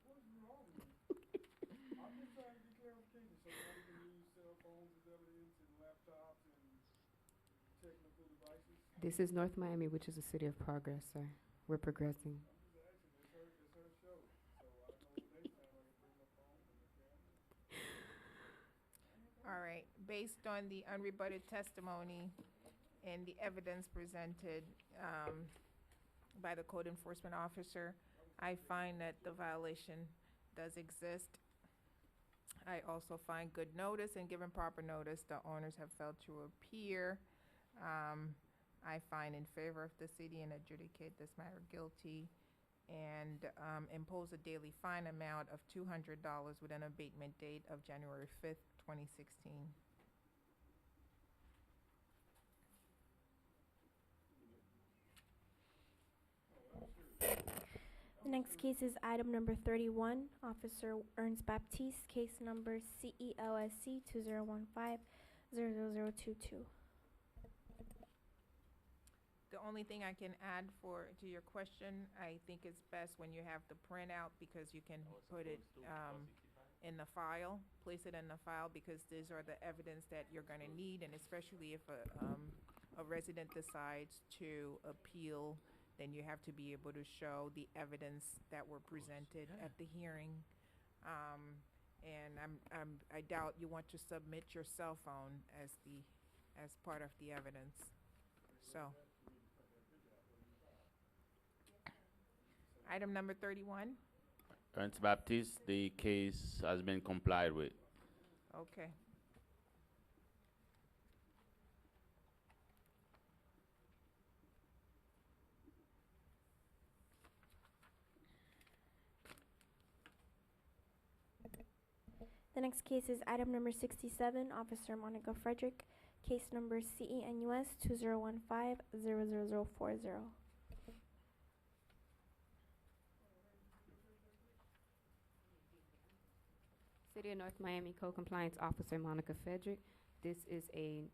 what's wrong with you? I'm just trying to get clarification so now we can use cell phones as evidence and laptops and technical devices. This is North Miami, which is a city of progress, sir. We're progressing. I'm just asking, it's her show. So I don't know next time I can bring my phone and the camera. All right. Based on the unrebutted testimony and the evidence presented by the code enforcement officer, I find that the violation does exist. I also find good notice, and given proper notice, the owners have failed to appear. I find in favor of the city and adjudicate this matter guilty and impose a daily fine amount of $200 with an abatement date of January 5th, 2016. The next case is item number 31, Officer Ernst Baptiste, case number CELSC 2015-00022. The only thing I can add to your question, I think it's best when you have the printout because you can put it in the file, place it in the file, because these are the evidence that you're going to need, and especially if a resident decides to appeal, then you have to be able to show the evidence that were presented at the hearing. And I doubt you want to submit your cell phone as part of the evidence. So, item number 31. Ernst Baptiste, the case has been complied with. Okay. The next case is item number 67, Officer Monica Frederick, case number CENUS 2015-00040. City of North Miami Co-Compliance Officer Monica Frederick. This is a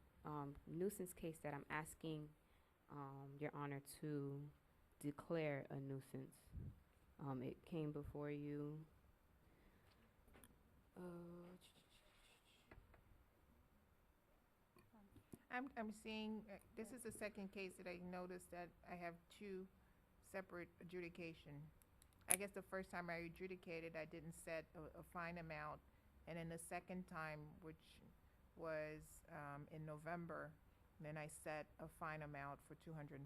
nuisance case that I'm asking Your Honor to declare a nuisance. It came before you. I'm seeing, this is the second case that I noticed that I have two separate adjudication. I guess the first time I adjudicated, I didn't set a fine amount, and then the second time, which was in November, then I set a fine amount for $250.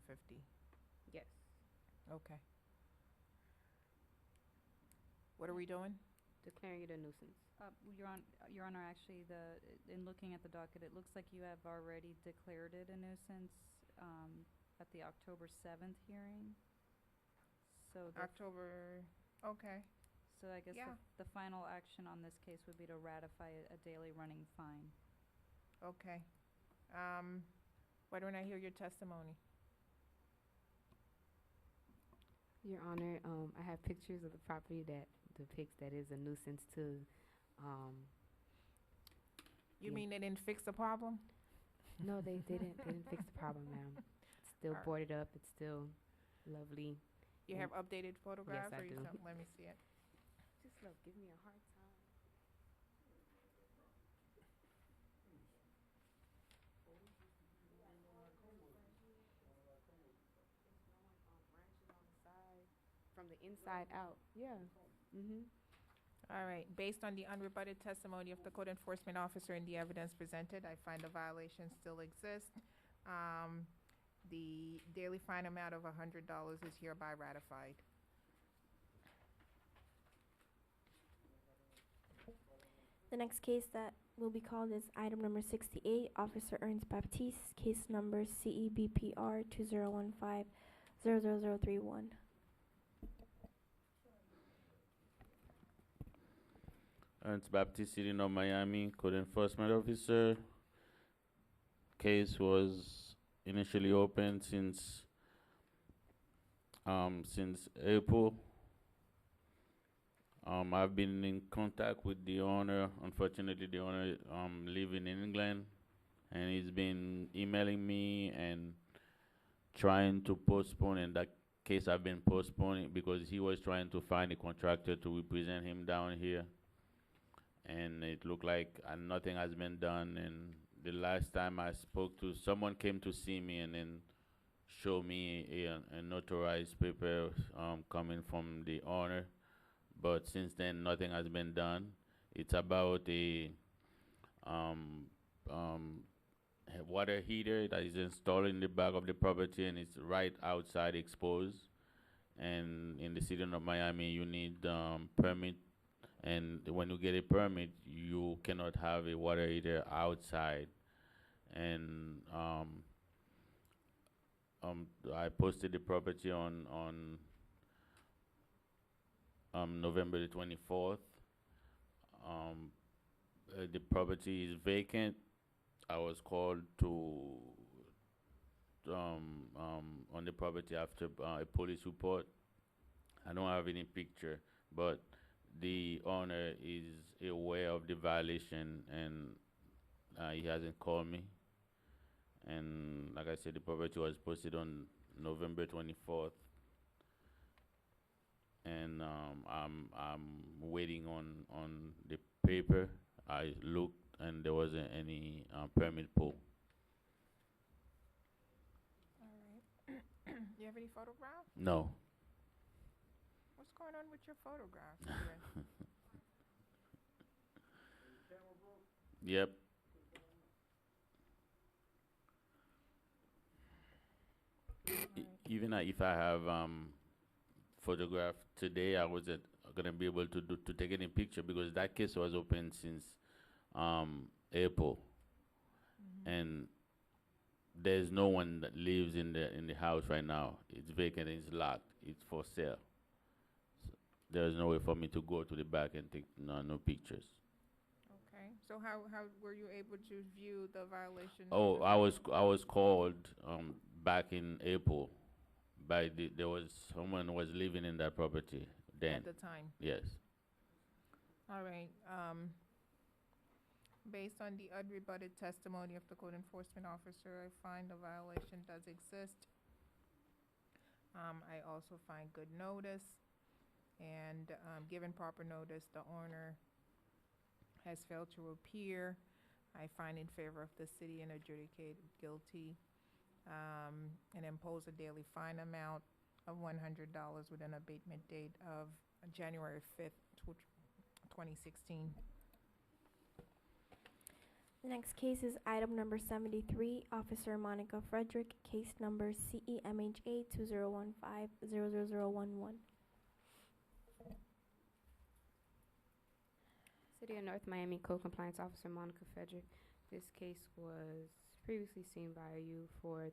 Yes. Okay. What are we doing? Declaring it a nuisance. Your Honor, actually, in looking at the docket, it looks like you have already declared it a nuisance at the October 7th hearing. So October, okay. So I guess Yeah. the final action on this case would be to ratify a daily running fine. Okay. Why don't I hear your testimony? Your Honor, I have pictures of the property that depicts that is a nuisance to, You Yeah. mean they didn't fix the problem? no, they didn't fix the problem, ma'am. It's still Alright. boarded up, it's still lovely. You have updated photographs? I or you do. some- Let me see it. Just look, give me a hard time. From the inside out, yeah. All right, based on the unrebutted testimony of the code enforcement officer and the evidence presented, I find the violations still exist. The daily fine amount of $100 is hereby ratified. The next case that will be called is item number 68, Officer Ernst Baptiste, case number CEBPR 2015-00031. Ernst Baptiste, City of Miami, Code Enforcement Officer. Case was initially opened since April. I've been in contact with the owner. Unfortunately, the owner living in England, and he's been emailing me and trying to postpone. In that case, I've been postponing because he was trying to find a contractor to represent him down here, and it looked like nothing has been done. And the last time I spoke to someone, came to see me and then show me a notarized paper coming from the owner. But since then, nothing has been done. It's about a water heater that is installed in the back of the property, and it's right outside exposed. And in the city of Miami, you need permit. And when you get a permit, you cannot have a water heater outside. And I posted the property on November the 24th. The property is vacant. I was called to on the property after a police report. I don't have any picture, but the owner is aware of the violation, and he hasn't called me. And like I said, the property was posted on November 24th. And I'm waiting on the paper. I looked, and there wasn't any permit pull. All right. You have any photographs? No. What's going on with your photographs? Here? Yep. Even if I have photograph today, I wasn't gonna be able to take any picture because that case was open since April, and there's no one that lives in the house right now. It's vacant. It's locked. It's for sale. So there's no way for me to go to the back and take no pictures. Okay, so how were you able to view the violation? Oh, I was called back in April by there was someone was living in that property then. At the time? Yes. All right, Based on the unrebutted testimony of the code enforcement officer, I find the violation does exist. I also find good notice, and, given proper notice, the owner has failed to appear. I find in favor of the city and adjudicate guilty, and impose a daily fine amount of $100 with an abatement date of January 5th, 2016. The next case is item number 73, Officer Monica Frederick, case number CEMHA 2015-00011. City of North Miami Code Compliance Officer Monica Frederick. This case was previously seen by you for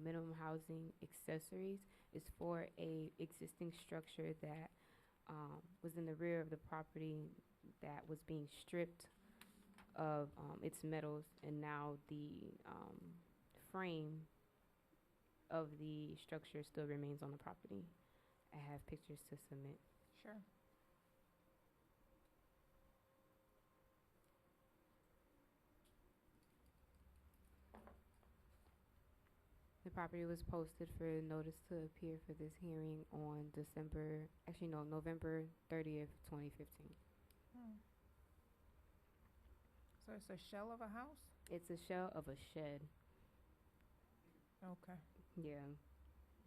minimum housing accessories. It's for a existing structure that was in the rear of the property that was being stripped of its metals, and now the frame of the structure still remains on the property. I have pictures to submit. Sure. The property was posted for notice to appear for this hearing on November 30th, 2015. So it's a shell of a house? It's a shell of a shed. Okay. Yeah.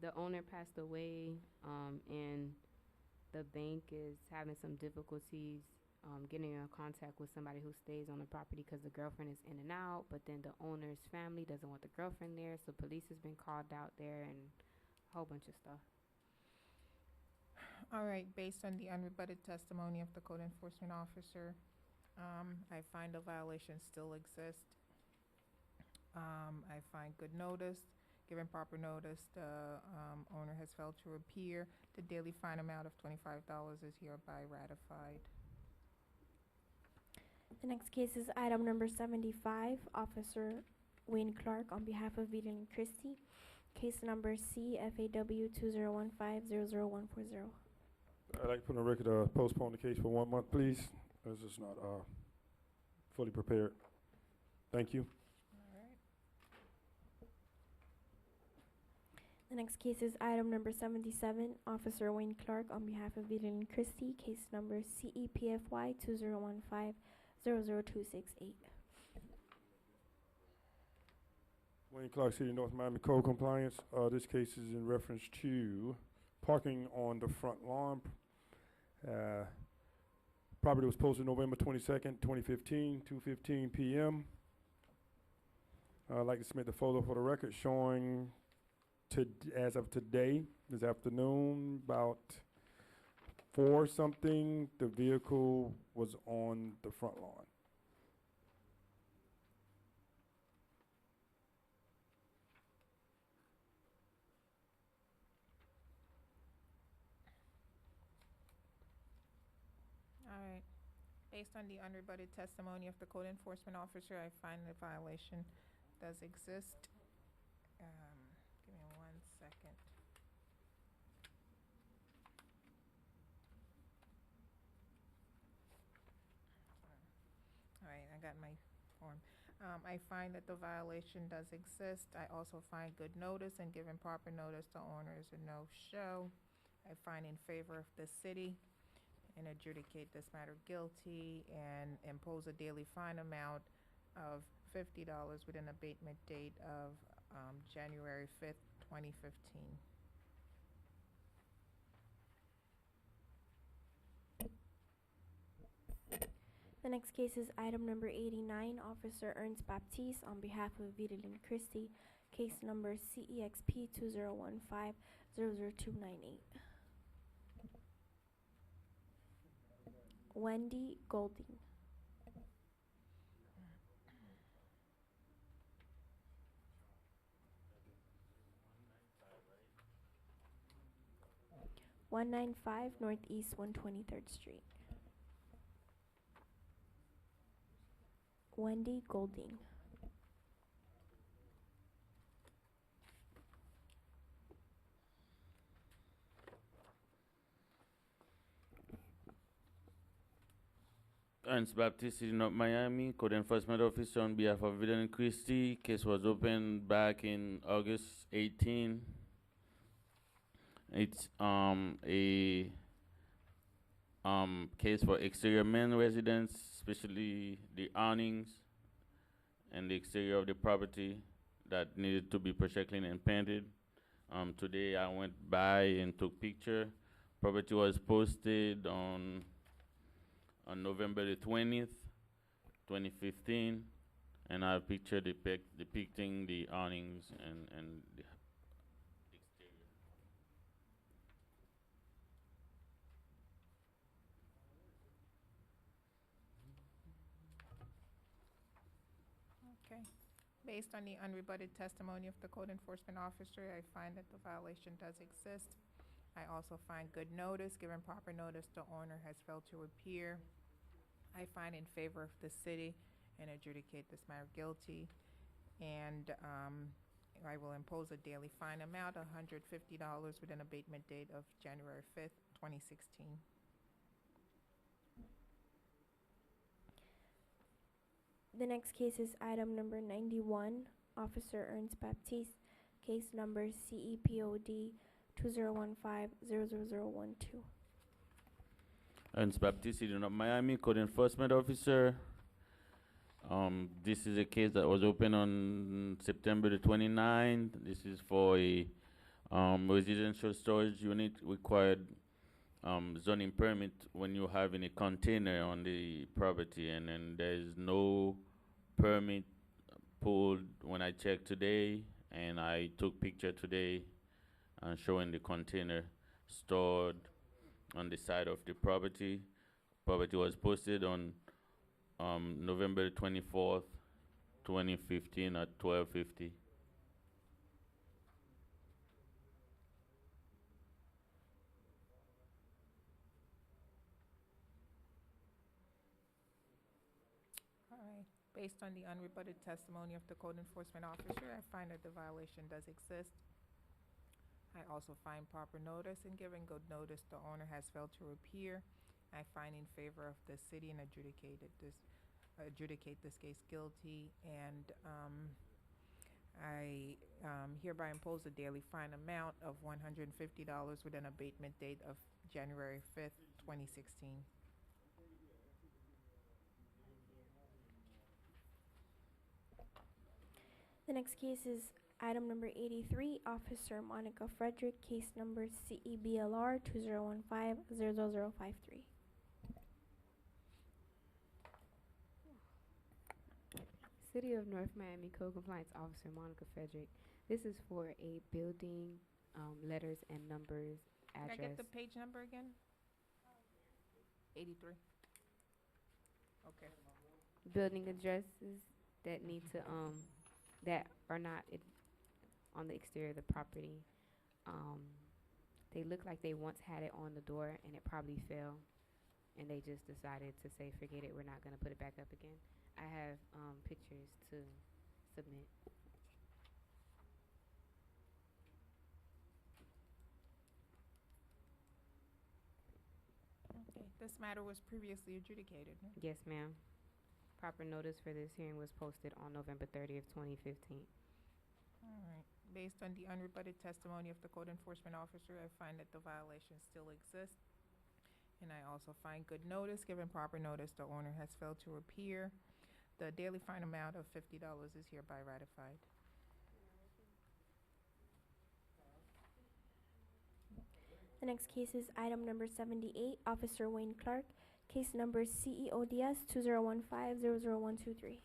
The owner passed away, and the bank is having some difficulties getting in contact with somebody who stays on the property because the girlfriend is in and out, but then the owner's family doesn't want the girlfriend there, so police has been called out there and a whole bunch of stuff. All right, based on the unrebutted testimony of the code enforcement officer, I find the violation still exists. I find good notice. Given proper notice, the owner has failed to appear. The daily fine amount of $25 is hereby ratified. The next case is item number 75, Officer Wayne Clark on behalf of Vita and Christie, case number CFAW 2015-00140. I'd like to put on record, postpone the case for 1 month, please, as it's not fully prepared. Thank you. All right. The next case is item number 77, Officer Wayne Clark on behalf of Vita and Christie, case number CEPFY 2015-00268. Wayne Clark, City of North Miami Code Compliance. This case is in reference to parking on the front lawn. Property was posted November 22nd, 2015, 2:15 p.m. I'd like to submit the photo for the record showing as of today, this afternoon, about 4 something, the vehicle was on the front lawn. All right. Based on the unrebutted testimony of the code enforcement officer, I find the violation does exist. Give me 1 second. All right, I got my form. I find that the violation does exist. I also find good notice, and given proper notice, the owner is a no-show. I find in favor of the city and adjudicate this matter guilty and impose a daily fine amount of $50 with an abatement date of January 5th, 2015. The next case is item number 89, Officer Ernst Baptiste on behalf of Vita and Christie, case number CEXP 2015-00298. Wendy Golding. (195) Northeast 123rd Street. Wendy Golding. Ernst Baptiste, City of Miami, Code Enforcement Officer on behalf of Villain Christie. Case was opened back in August 18. It's a case for exterior main residence, especially the awnings and the exterior of the property that needed to be pressure cleaned and painted. Today I went by and took picture. Property was posted on November the 20th, 2015, and I have a picture depicting the awnings and the exterior. Okay. Based on the unrebutted testimony of the code enforcement officer, I find that the violation does exist. I also find good notice, given proper notice, the owner has failed to appear. I find in favor of the city and adjudicate this matter guilty. And I will impose a daily fine amount, $150 with an abatement date of January 5th, 2016. The next case is item number 91, Officer Ernst Baptiste, case number CEPOD 2015-00012. Ernst Baptiste, City of Miami, Code Enforcement Officer. This is a case that was opened on September the 29th. This is for a residential storage unit required zoning permit when you have in a container on the property, and then there is no permit pulled when I checked today, and I took picture today showing the container stored on the side of the property. Property was posted on November 24th, 2015 at 12:50. All right. Based on the unrebutted testimony of the code enforcement officer, I find that the violation does exist. I also find proper notice, and given good notice, the owner has failed to appear. I find in favor of the city and adjudicate this case guilty. And I hereby impose a daily fine amount of $150 with an abatement date of January 5th, 2016. The next case is item number 83, Officer Monica Frederick, case number CEBLR 2015-00053. City of North Miami Code Compliance Officer Monica Frederick. This is for a building, letters and numbers, Can I address. get the page number again? 83. Okay. Building addresses that need to, that are not on the exterior of the property. They look like they once had it on the door and it probably fell, and they just decided to say, forget it, we're not gonna put it back up again. I have pictures to submit. Okay. This matter was previously adjudicated. Huh? Yes, ma'am. Proper notice for this hearing was posted on November 30th, 2015. All right. Based on the unrebutted testimony of the code enforcement officer, I find that the violation still exists. And I also find good notice, given proper notice, the owner has failed to appear. The daily fine amount of $50 is hereby ratified. The next case is item number 78, Officer Wayne Clark, case number CEODS 2015-00123.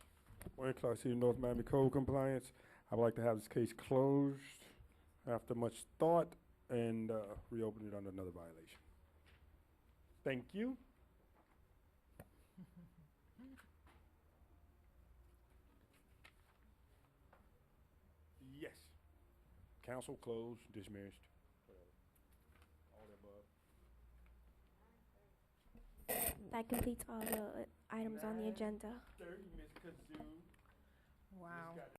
Wayne Clark, City of North Miami Code Compliance. I would like to have this case closed after much thought and reopen it under another violation. Thank you. Yes. Council closed, dismissed. All the above. That completes all the items on the agenda. Wow.